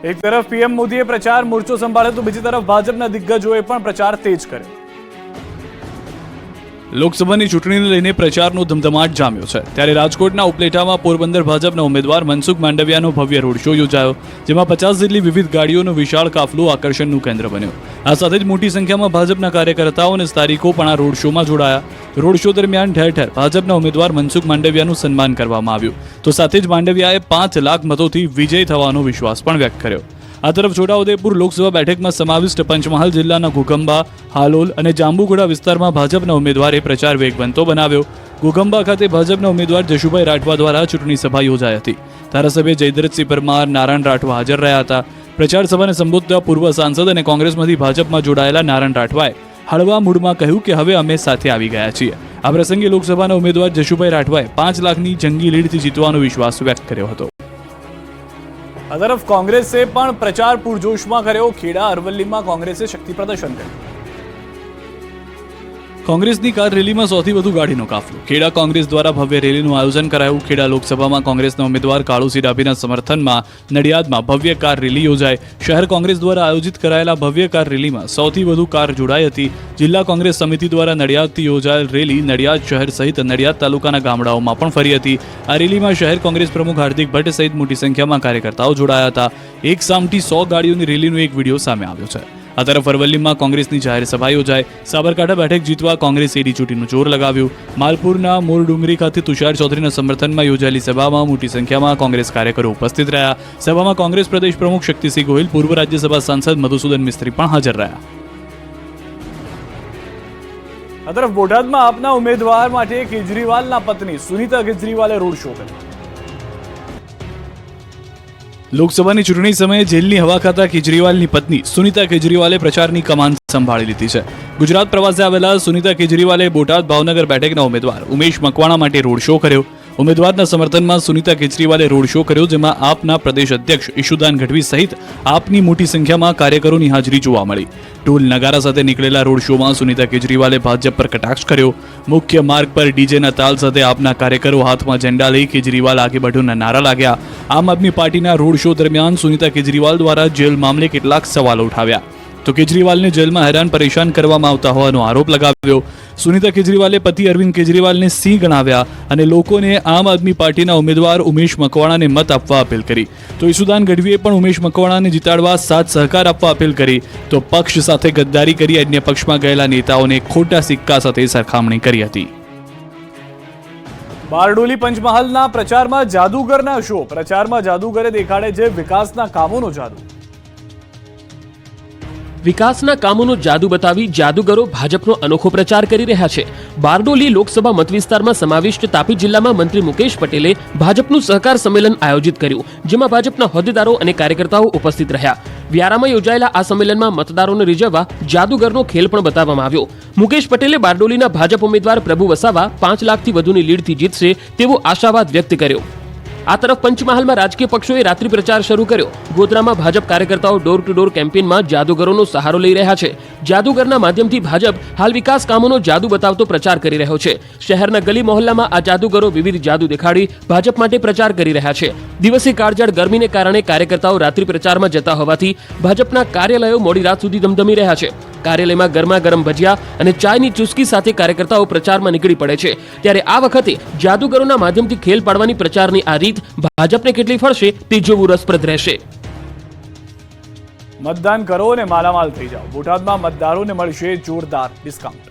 એક તરફ પીએમ મોદીએ પ્રચાર મોરચો સંભાળ્યો તો બીજી તરફ ભાજપના દિગ્ગજોએ પણ પ્રચાર તેજ કર્યો. લોકસભાની ચૂંટણીને લઈને પ્રચારનો ધમધમાટ જામ્યો છે. ત્યારે રાજકોટના ઉપલેટામાં પોરબંદર ભાજપના ઉમેદવાર મનસુખ માંડવિયાનો ભવ્ય રોડ શો યોજાયો, જેમાં 50 જેટલી વિવિધ ગાડીઓનો વિશાળ કાફલો આકર્ષણનું કેન્દ્ર બન્યો. આ સાથે જ મોટી સંખ્યામાં ભાજપના કાર્યકર્તાઓ અને સ્થાનિકો પણ આ રોડ શોમાં જોડાયા. રોડ શો દરમિયાન ઠેર ઠેર ભાજપના ઉમેદવાર મનસુખ માંડવિયાનું સન્માન કરવામાં આવ્યું, તો સાથે જ માંડવિયાએ 5 લાખ મતોથી વિજય થવાનો વિશ્વાસ પણ વ્યક્ત કર્યો. આ તરફ છોટાઉદેપુર લોકસભા બેઠકમાં સમાવિષ્ટ પંચમહાલ જિલ્લાના ઘોઘંબા, હાલોલ અને જાંબુઘોડા વિસ્તારમાં ભાજપના ઉમેદવારે પ્રચાર વેગવંતો બનાવ્યો. ઘોઘંબા ખાતે ભાજપના ઉમેદવાર જશુભાઈ રાઠવા દ્વારા ચૂંટણી સભા યોજાઈ હતી. ધારાસભ્ય જયદ્રથસિંહ પરમાર, નારાયણ રાઠવા હાજર રહ્યા હતા. પ્રચાર સભાને સંબોધતા પૂર્વ સાંસદ અને કોંગ્રેસમાંથી ભાજપમાં જોડાયેલા નારાયણ રાઠવાએ હળવા મૂડમાં કહ્યું કે હવે અમે સાથે આવી ગયા છીએ. આ પ્રસંગે લોકસભાના ઉમેદવાર જશુભાઈ રાઠવાએ 5 લાખની જંગી લીડથી જીતવાનો વિશ્વાસ વ્યક્ત કર્યો હતો. આ તરફ કોંગ્રેસે પણ પ્રચાર પૂરજોશમાં કર્યો. ખેડા અરવલ્લીમાં કોંગ્રેસે શક્તિ પ્રદર્શન કર્યું. કોંગ્રેસની કાર રેલીમાં સૌથી વધુ ગાડીનો કાફલો. ખેડા કોંગ્રેસ દ્વારા ભવ્ય રેલીનું આયોજન કરાયું. ખેડા લોકસભામાં કોંગ્રેસના ઉમેદવાર કાળુસિંહ ડાભીના સમર્થનમાં નડિયાદમાં ભવ્ય કાર રેલી યોજાઈ. શહેર કોંગ્રેસ દ્વારા આયોજિત કરાયેલા ભવ્ય કાર રેલીમાં સૌથી વધુ કાર જોડાઈ હતી. જિલ્લા કોંગ્રેસ સમિતિ દ્વારા નડિયાદથી યોજાયેલ રેલી નડિયાદ શહેર સહિત નડિયાદ તાલુકાના ગામડાઓમાં પણ ફરી હતી. આ રેલીમાં શહેર કોંગ્રેસ પ્રમુખ હાર્દિક ભટ્ટ સહિત મોટી સંખ્યામાં કાર્યકર્તાઓ જોડાયા હતા. એક સામટી 100 ગાડીઓની રેલીનો એક વિડીયો સામે આવ્યો છે. આ તરફ અરવલ્લીમાં કોંગ્રેસની જાહેર સભા યોજાઈ. સાબરકાંઠા બેઠક જીતવા કોંગ્રેસે એડી ચૂંટીનું જોર લગાવ્યું. માલપુરના મોરડુંગરી ખાતે તુષાર ચૌધરીના સમર્થનમાં યોજાયેલી સભામાં મોટી સંખ્યામાં કોંગ્રેસ કાર્યકરો ઉપસ્થિત રહ્યા. સભામાં કોંગ્રેસ પ્રદેશ પ્રમુખ શક્તિસિંહ ગોહિલ, પૂર્વ રાજ્યસભા સાંસદ મધુસૂદન મિસ્ત્રી પણ હાજર રહ્યા. આ તરફ બોટાદમાં આપના ઉમેદવાર માટે કેજરીવાલના પત્ની સુનીતા કેજરીવાલે રોડ શો કર્યો. લોકસભાની ચૂંટણી સમયે જેલની હવા ખાતા કેજરીવાલની પત્ની સુનીતા કેજરીવાલે પ્રચારની કમાન સંભાળી લીધી છે. ગુજરાત પ્રવાસે આવેલા સુનીતા કેજરીવાલે બોટાદ ભાવનગર બેઠકના ઉમેદવાર ઉમેશ મકવાણા માટે રોડ શો કર્યો. ઉમેદવારના સમર્થનમાં સુનીતા કેજરીવાલે રોડ શો કર્યો, જેમાં આપના પ્રદેશ અધ્યક્ષ ઈશુદાન ગઢવી સહિત આપની મોટી સંખ્યામાં કાર્યકરોની હાજરી જોવા મળી. ઢોલ નગારા સાથે નીકળેલા રોડ શોમાં સુનીતા કેજરીવાલે ભાજપ પર કટાક્ષ કર્યો. મુખ્ય માર્ગ પર ડીજેના તાલ સાથે આપના કાર્યકરો હાથમાં ઝંડા લઈ કેજરીવાલ આગે બઢોના નારા લાગ્યા. આમ આદમી પાર્ટીના રોડ શો દરમિયાન સુનીતા કેજરીવાલ દ્વારા જેલ મામલે કેટલાક સવાલો ઉઠાવ્યા, તો કેજરીવાલને જેલમાં હેરાન પરેશાન કરવામાં આવતા હોવાનો આરોપ લગાવ્યો. સુનીતા કેજરીવાલે પતિ અરવિંદ કેજરીવાલને સિંહ ગણાવ્યા અને લોકોને આમ આદમી પાર્ટીના ઉમેદવાર ઉમેશ મકવાણાને મત આપવા અપીલ કરી. તો ઈશુદાન ગઢવીએ પણ ઉમેશ મકવાણાને જીતાડવા સાથ સહકાર આપવા અપીલ કરી. તો પક્ષ સાથે ગદ્દારી કરી અન્ય પક્ષમાં ગયેલા નેતાઓને ખોટા સિક્કા સાથે સરખામણી કરી હતી. બારડોલી પંચમહાલના પ્રચારમાં જાદુગરના શો. પ્રચારમાં જાદુગરે દેખાડે છે વિકાસના કામોનો જાદુ. વિકાસના કામોનો જાદુ બતાવી જાદુગરો ભાજપનો અનોખો પ્રચાર કરી રહ્યા છે. બારડોલી લોકસભા મતવિસ્તારમાં સમાવિષ્ટ તાપી જિલ્લામાં મંત્રી મુકેશ પટેલે ભાજપનું સહકાર સંમેલન આયોજિત કર્યું, જેમાં ભાજપના હોદ્દેદારો અને કાર્યકર્તાઓ ઉપસ્થિત રહ્યા. વ્યારામાં યોજાયેલા આ સંમેલનમાં મતદારોને રીઝવવા જાદુગરનો ખેલ પણ બતાવવામાં આવ્યો. મુકેશ પટેલે બારડોલીના ભાજપ ઉમેદવાર પ્રભુ વસાવા 5 લાખથી વધુની લીડથી જીતશે તેવો આશાવાદ વ્યક્ત કર્યો. આ તરફ પંચમહાલમાં રાજકીય પક્ષોએ રાત્રિ પ્રચાર શરૂ કર્યો. ગોધરામાં ભાજપ કાર્યકર્તાઓ ડોર ટુ ડોર કેમ્પેઇનમાં જાદુગરોનો સહારો લઈ રહ્યા છે. જાદુગરના માધ્યમથી ભાજપ હાલ વિકાસ કામોનો જાદુ બતાવતો પ્રચાર કરી રહ્યો છે. શહેરના ગલી મહોલ્લામાં આ જાદુગરો વિવિધ જાદુ દેખાડી ભાજપ માટે પ્રચાર કરી રહ્યા છે. દિવસે કાળઝાળ ગરમીને કારણે કાર્યકર્તાઓ રાત્રિ પ્રચારમાં જતા હોવાથી ભાજપના કાર્યાલયો મોડી રાત સુધી ધમધમી રહ્યા છે. કાર્યાલયમાં ગરમા ગરમ ભજીયા અને ચાયની ચુસ્કી સાથે કાર્યકર્તાઓ પ્રચારમાં નીકળી પડે છે. ત્યારે આ વખતે જાદુગરોના માધ્યમથી ખેલ પાડવાની પ્રચારની આ રીત ભાજપને કેટલી ફળશે તે જોવું રસપ્રદ રહેશે. મતદાન કરો અને માલામાલ થઈ જાઓ. બોટાદમાં મતદારોને મળશે જોરદાર ડિસ્કાઉન્ટ.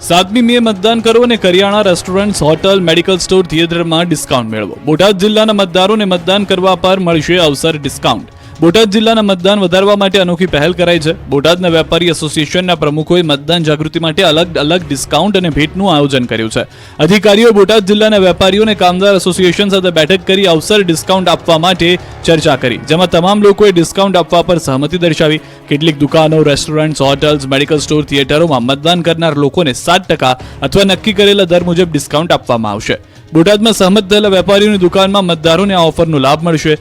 7મી મે મતદાન કરો અને કરિયાણા, રેસ્ટોરન્ટ, હોટલ, મેડિકલ સ્ટોર, થિયેટરમાં ડિસ્કાઉન્ટ મેળવો. બોટાદ જિલ્લાના મતદારોને મતદાન કરવા પર મળશે અવસર ડિસ્કાઉન્ટ. બોટાદ જિલ્લાના મતદાન વધારવા માટે અનોખી પહેલ કરાઈ છે. બોટાદના વેપારી એસોસિએશનના પ્રમુખોએ મતદાન જાગૃતિ માટે અલગ અલગ ડિસ્કાઉન્ટ અને ભેટનું આયોજન કર્યું છે. અધિકારીઓ બોટાદ જિલ્લાના વેપારીઓ અને કામદાર એસોસિએશન સાથે બેઠક કરી અવસર ડિસ્કાઉન્ટ આપવા માટે ચર્ચા કરી, જેમાં તમામ લોકોએ ડિસ્કાઉન્ટ આપવા પર સહમતિ દર્શાવી. કેટલીક દુકાનો, રેસ્ટોરન્ટ, હોટલ્સ, મેડિકલ સ્ટોર, થિયેટરોમાં મતદાન કરનાર લોકોને 7% અથવા નક્કી કરેલા દર મુજબ ડિસ્કાઉન્ટ આપવામાં આવશે. બોટાદમાં સહમત થયેલા વેપારીઓની દુકાનમાં મતદારોને આ ઓફરનો લાભ મળશે,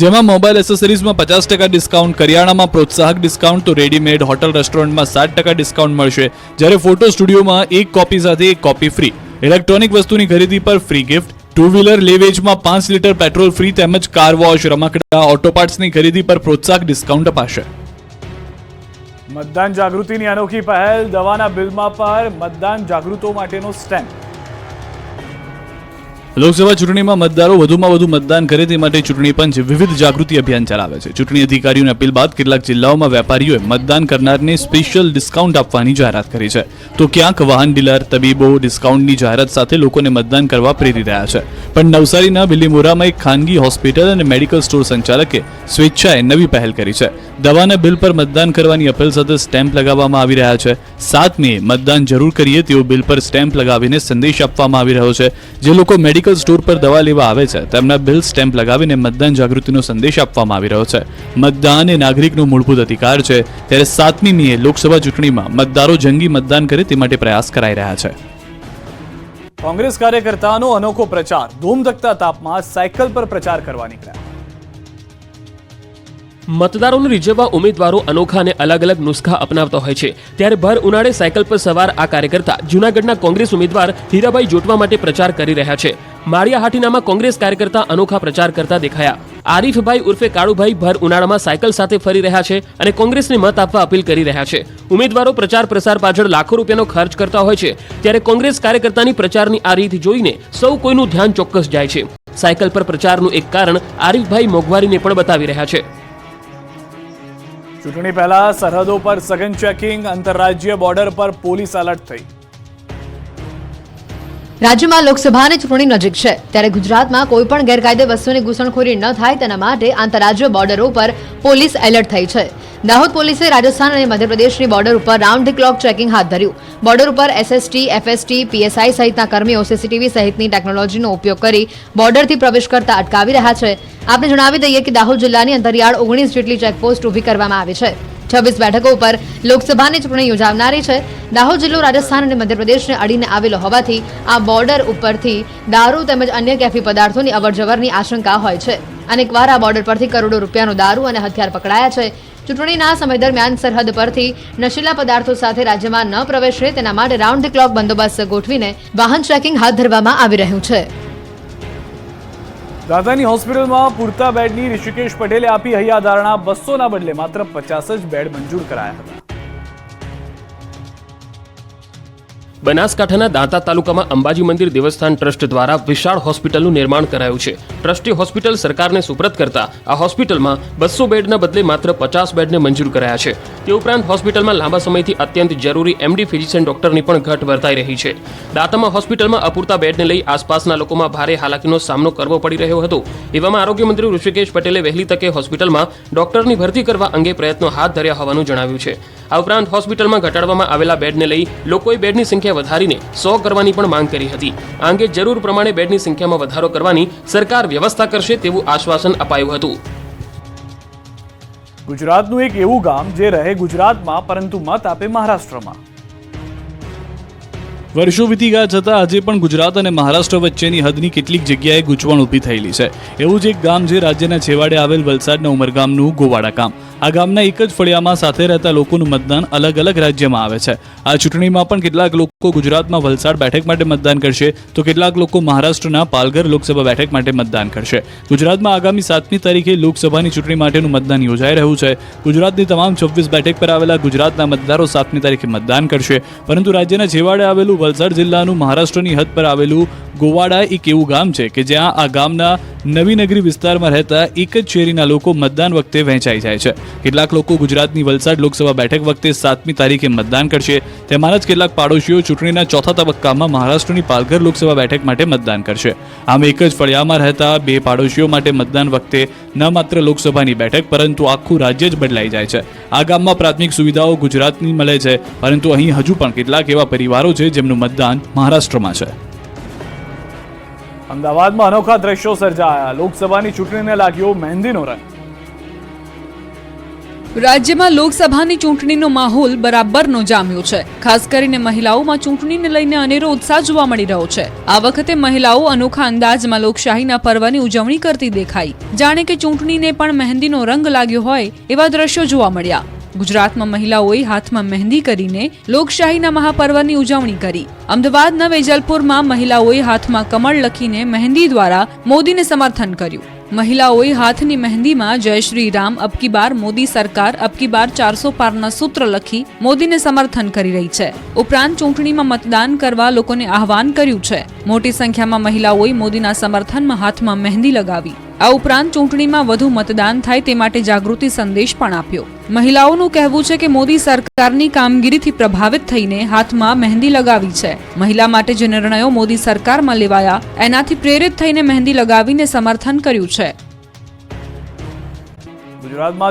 જેમાં મોબાઈલ એસેસરીઝમાં 50% ડિસ્કાઉન્ટ, કરિયાણામાં પ્રોત્સાહક ડિસ્કાઉન્ટ, તો રેડીમેડ, હોટલ, રેસ્ટોરન્ટમાં 7% ડિસ્કાઉન્ટ મળશે. જ્યારે ફોટો સ્ટુડિયોમાં 1 કોપી સાથે 1 કોપી ફ્રી, ઇલેક્ટ્રોનિક વસ્તુની ખરીદી પર ફ્રી ગિફ્ટ, ટુ વ્હીલર લે વેચમાં 5 લીટર પેટ્રોલ ફ્રી તેમજ કાર વોશ, રમકડા, ઓટો પાર્ટ્સની ખરીદી પર પ્રોત્સાહક ડિસ્કાઉન્ટ અપાશે. મતદાન જાગૃતિની અનોખી પહેલ, દવાના બિલમાં પર મતદાન જાગૃતો માટેનો સ્ટેમ્પ. લોકસભા ચૂંટણીમાં મતદારો વધુમાં વધુ મતદાન કરે તે માટે ચૂંટણી પંચ વિવિધ જાગૃતિ અભિયાન ચલાવે છે. ચૂંટણી અધિકારીઓની અપીલ બાદ કેટલાક જિલ્લાઓમાં વેપારીઓએ મતદાન કરનારને સ્પેશિયલ ડિસ્કાઉન્ટ આપવાની જાહેરાત કરી છે, તો ક્યાંક વાહન ડીલર, તબીબો ડિસ્કાઉન્ટની જાહેરાત સાથે લોકોને મતદાન કરવા પ્રેરી રહ્યા છે. પણ નવસારીના બિલીમોરામાં એક ખાનગી હોસ્પિટલ અને મેડિકલ સ્ટોર સંચાલકે સ્વેચ્છાએ નવી પહેલ કરી છે. દવાના બિલ પર મતદાન કરવાની અપીલ સાથે સ્ટેમ્પ લગાવવામાં આવી રહ્યા છે. 7 મે મતદાન જરૂર કરીએ તેવો બિલ પર સ્ટેમ્પ લગાવીને સંદેશ આપવામાં આવી રહ્યો છે. જે લોકો મેડિકલ સ્ટોર પર દવા લેવા આવે છે તેમના બિલ સ્ટેમ્પ લગાવીને મતદાન જાગૃતિનો સંદેશ આપવામાં આવી રહ્યો છે. મતદાન એ નાગરિકનો મૂળભૂત અધિકાર છે, ત્યારે 7મી મીએ લોકસભા ચૂંટણીમાં મતદારો જંગી મતદાન કરે તે માટે પ્રયાસ કરાઈ રહ્યા છે. કોંગ્રેસ કાર્યકર્તાનો અનોખો પ્રચાર, ધૂમધકતા તાપમાં સાયકલ પર પ્રચાર કરવા નીકળ્યા. મતદારોને રીઝવવા ઉમેદવારો અનોખા અને અલગ અલગ નુસ્ખા અપનાવતા હોય છે. ત્યારે ભર ઉનાળે સાયકલ પર સવાર આ કાર્યકર્તા જૂનાગઢના કોંગ્રેસ ઉમેદવાર હીરાભાઈ જોટવા માટે પ્રચાર કરી રહ્યા છે. માળિયા હાટીનામાં કોંગ્રેસ કાર્યકર્તા અનોખા પ્રચાર કરતા દેખાયા. આરીફભાઈ ઉર્ફે કાળુભાઈ ભર ઉનાળામાં સાયકલ સાથે ફરી રહ્યા છે અને કોંગ્રેસને મત આપવા અપીલ કરી રહ્યા છે. ઉમેદવારો પ્રચાર પ્રસાર પાછળ લાખો રૂપિયાનો ખર્ચ કરતા હોય છે, ત્યારે કોંગ્રેસ કાર્યકર્તાની પ્રચારની આ રીત જોઈને સૌ કોઈનું ધ્યાન ચોક્કસ જાય છે. સાયકલ પર પ્રચારનું એક કારણ આરીફભાઈ મોંઘવારીને પણ બતાવી રહ્યા છે. ચૂંટણી પહેલા સરહદો પર સઘન ચેકિંગ, આંતરરાજ્ય બોર્ડર પર પોલીસ એલર્ટ થઈ. રાજ્યમાં લોકસભાની ચૂંટણી નજીક છે, ત્યારે ગુજરાતમાં કોઈ પણ ગેરકાયદે વસ્તુની ઘૂસણખોરી ન થાય તેના માટે આંતરરાજ્ય બોર્ડરો પર પોલીસ એલર્ટ થઈ છે. દાહોદ પોલીસે રાજસ્થાન અને મધ્યપ્રદેશની બોર્ડર ઉપર રાઉન્ડ ધી ક્લોક ચેકિંગ હાથ ધર્યું. બોર્ડર ઉપર એસએસટી, એફએસટી, પીએસઆઈ સહિતના કર્મીઓ સીસીટીવી સહિતની ટેકનોલોજીનો ઉપયોગ કરી બોર્ડરથી પ્રવેશ કરતા અટકાવી રહ્યા છે. આપણે જણાવી દઈએ કે દાહોદ જિલ્લાની અંતરિયાળ 19 જેટલી ચેકપોસ્ટ ઊભી કરવામાં આવી છે. 26 બેઠકો ઉપર લોકસભાની ચૂંટણી યોજાનારી છે. દાહોદ જિલ્લો રાજસ્થાન અને મધ્યપ્રદેશને અડીને આવેલો હોવાથી આ બોર્ડર ઉપરથી દારૂ તેમજ અન્ય કેફી પદાર્થોની અવરજવરની આશંકા હોય છે. અનેકવાર આ બોર્ડર પરથી કરોડો રૂપિયાનો દારૂ અને હથિયાર પકડાયા છે. ચૂંટણીના સમય દરમિયાન સરહદ પરથી નશીલા પદાર્થો સાથે રાજ્યમાં ન પ્રવેશે તેના માટે રાઉન્ડ ધી ક્લોક બંદોબસ્ત ગોઠવીને વાહન ચેકિંગ હાથ ધરવામાં આવી રહ્યું છે. દાદાની હોસ્પિટલમાં પૂરતા બેડની ઋષિકેશ પટેલે આપી હૈયાધારણા. 200ના બદલે માત્ર 50 જ બેડ મંજૂર કરાયા હતા. બનાસકાંઠાના દાંતા તાલુકામાં અંબાજી મંદિર દેવસ્થાન ટ્રસ્ટ દ્વારા વિશાળ હોસ્પિટલનું નિર્માણ કરાયું છે. ટ્રસ્ટે હોસ્પિટલ સરકારને સુપ્રત કરતા આ હોસ્પિટલમાં 200 બેડના બદલે માત્ર 50 બેડને મંજૂર કરાયા છે. તે ઉપરાંત હોસ્પિટલમાં લાંબા સમયથી અત્યંત જરૂરી એમડી ફિઝિશિયન ડોક્ટરની પણ ઘટ વર્તાઈ રહી છે. દાંતામાં હોસ્પિટલમાં અપૂરતા બેડને લઈ આસપાસના લોકોમાં ભારે હાલાકીનો સામનો કરવો પડી રહ્યો હતો. એવામાં આરોગ્ય મંત્રી ઋષિકેશ પટેલે વહેલી તકે હોસ્પિટલમાં ડોક્ટરની ભરતી કરવા અંગે પ્રયત્નો હાથ ધર્યા હોવાનું જણાવ્યું છે. આ ઉપરાંત હોસ્પિટલમાં ઘટાડવામાં આવેલા બેડને લઈ લોકોએ બેડની સંખ્યા વધારીને 100 કરવાની પણ માંગ કરી હતી. આ અંગે જરૂર પ્રમાણે બેડની સંખ્યામાં વધારો કરવાની સરકાર વ્યવસ્થા કરશે તેવું આશ્વાસન અપાયું હતું. ગુજરાતનું એક એવું ગામ જે રહે ગુજરાતમાં પરંતુ મત આપે મહારાષ્ટ્રમાં. વર્ષો વીતી ગયા છતાં આજે પણ ગુજરાત અને મહારાષ્ટ્ર વચ્ચેની હદની કેટલીક જગ્યાએ ગૂંચવણ ઊભી થયેલી છે. એવું જ એક ગામ છે રાજ્યના છેવાડે આવેલ વલસાડના ઉમરગામનું ગોવાડા ગામ. આ ગામના એક જ ફળિયામાં સાથે રહેતા લોકોનું મતદાન અલગ અલગ રાજ્યમાં આવે છે. આ ચૂંટણીમાં પણ કેટલાક લોકો ગુજરાતમાં વલસાડ બેઠક માટે મતદાન કરશે, તો કેટલાક લોકો મહારાષ્ટ્રના પાલઘર લોકસભા બેઠક માટે મતદાન કરશે. ગુજરાતમાં આગામી 7મી તારીખે લોકસભાની ચૂંટણી માટેનું મતદાન યોજાઈ રહ્યું છે. ગુજરાતની તમામ 26 બેઠક પર આવેલા ગુજરાતના મતદારો 7મી તારીખે મતદાન કરશે, પરંતુ રાજ્યના છેવાડે આવેલું વલસાડ જિલ્લાનું મહારાષ્ટ્રની હદ પર આવેલું ગોવાડા એક એવું ગામ છે કે જ્યાં આ ગામના નવીનગરી વિસ્તારમાં રહેતા એક જ શેરીના લોકો મતદાન વખતે વહેંચાઈ જાય છે. કેટલાક લોકો ગુજરાતની વલસાડ લોકસભા બેઠક વખતે 7મી તારીખે મતદાન કરશે, તેમાંના જ કેટલાક પાડોશીઓ ચૂંટણીના ચોથા તબક્કામાં મહારાષ્ટ્રની પાલઘર લોકસભા બેઠક માટે મતદાન કરશે. આમ એક જ ફળિયામાં રહેતા બે પાડોશીઓ માટે મતદાન વખતે ન માત્ર લોકસભાની બેઠક પરંતુ આખું રાજ્ય જ બદલાઈ જાય છે. આ ગામમાં પ્રાથમિક સુવિધાઓ ગુજરાતની મળે છે, પરંતુ અહીં હજુ પણ કેટલાક એવા પરિવારો છે જેમનું મતદાન મહારાષ્ટ્રમાં છે. અમદાવાદમાં અનોખા દ્રશ્યો સર્જાયા. લોકસભાની ચૂંટણીને લાગ્યો મહેંદીનો રંગ. રાજ્યમાં લોકસભાની ચૂંટણીનો માહોલ બરાબરનો જામ્યો છે. ખાસ કરીને મહિલાઓમાં ચૂંટણીને લઈને અનેરો ઉત્સાહ જોવા મળી રહ્યો છે. આ વખતે મહિલાઓ અનોખા અંદાજમાં લોકશાહીના પર્વની ઉજવણી કરતી દેખાઈ. જાણે કે ચૂંટણીને પણ મહેંદીનો રંગ લાગ્યો હોય એવા દ્રશ્યો જોવા મળ્યા. ગુજરાતમાં મહિલાઓએ હાથમાં મહેંદી કરીને લોકશાહીના મહાપર્વની ઉજવણી કરી. અમદાવાદના વેજલપુરમાં મહિલાઓએ હાથમાં કમળ લખીને મહેંદી દ્વારા મોદીને સમર્થન કર્યું. મહિલાઓએ હાથની મહેંદીમાં જય શ્રી રામ, અબકી બાર મોદી સરકાર, અબકી બાર 400 પારના સૂત્ર લખી મોદીને સમર્થન કરી રહી છે. ઉપરાંત ચૂંટણીમાં મતદાન કરવા લોકોને આહવાન કર્યું છે. મોટી સંખ્યામાં મહિલાઓએ મોદીના સમર્થનમાં હાથમાં મહેંદી લગાવી. આ ઉપરાંત ચૂંટણીમાં વધુ મતદાન થાય તે માટે જાગૃતિ સંદેશ પણ આપ્યો. મહિલાઓનું કહેવું છે કે મોદી સરકારની કામગીરીથી પ્રભાવિત થઈને હાથમાં મહેંદી લગાવી છે. મહિલા માટે જે નિર્ણયો મોદી સરકારમાં લેવાયા એનાથી પ્રેરિત થઈને મહેંદી લગાવીને સમર્થન કર્યું છે. ગુજરાતમાં